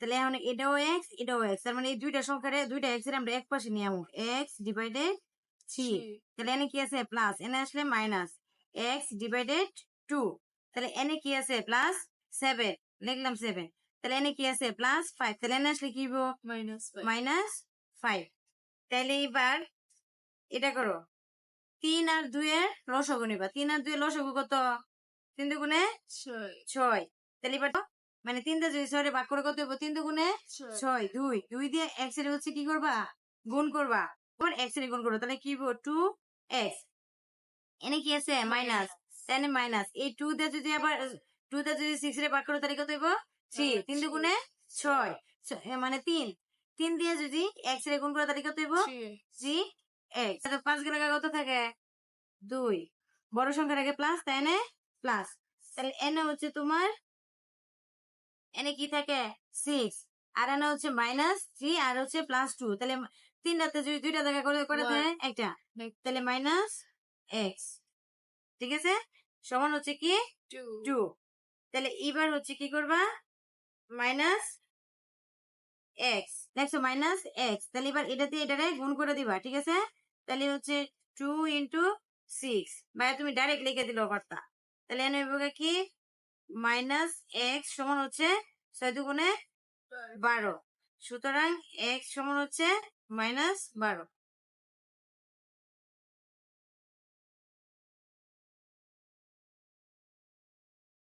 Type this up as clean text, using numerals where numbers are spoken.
তাহলে এখন এটাও এক্স এটাও এক্স, তার মানে এই দুইটা সংখ্যারে দুইটা এক্স এর আমরা এক পাশে নিয়ে আমো, এক্স ডিভাইডেড 3। তাহলে এনে কি আছে প্লাস, এনে আসলে মাইনাস এক্স ডিভাইডেড 2। তাহলে এনে কি আছে প্লাস 7, লিখলাম 7। তাহলে এনে কি আছে প্লাস 5, তাহলে এনে আসলে কি হইব মাইনাস 5। তাহলে এবার এটা করো, 3 আর 2 এর লসাগু নিবা। 3 আর 2 এর লসাগু কত? 3 দুগুণে 6। তাহলে এবার মানে 3 দিয়ে যদি 6 ভাগ করে কত হইব? 3 দুগুণে 6, 2 2 দিয়ে x এর হচ্ছে কি করবা গুণ করবা, কোন x এর গুণ করবা, তাহলে কি হইব 2x। এনে কি আছে মাইনাস, তাহলে মাইনাস এই 2 দিয়ে যদি আবার 2 দিয়ে যদি 6 এর ভাগ করো তাহলে কত হইব 3, 3 দুগুণে 6 মানে 3 3 দিয়ে যদি x এর গুণ করো তাহলে কত হইব 3x। তাহলে 5 গেলে কত থাকে 2, বড় সংখ্যার আগে প্লাস, তাই না প্লাস। তাহলে এনে হচ্ছে তোমার এনে কি থাকে 6, আর এনে হচ্ছে মাইনাস 3 আর হচ্ছে প্লাস 2। তাহলে 3টাতে যদি 2টা জায়গা করে করে দেয় একটা, তাহলে মাইনাস এক্স, ঠিক আছে, সমান হচ্ছে কি 2। তাহলে এবার হচ্ছে কি করবা মাইনাস এক্স, দেখছো মাইনাস এক্স। তাহলে এবার এটাতে এটারে গুণ করে দিবা, ঠিক আছে। তাহলে হচ্ছে 2 ইন্টু 6, ভাই তুমি ডাইরেক্ট লিখে দিলেও পারতা। তাহলে এনে কি মাইনাস এক্স সমান হচ্ছে 6 দুগুণে 12, সুতরাং এক্স সমান হচ্ছে -12।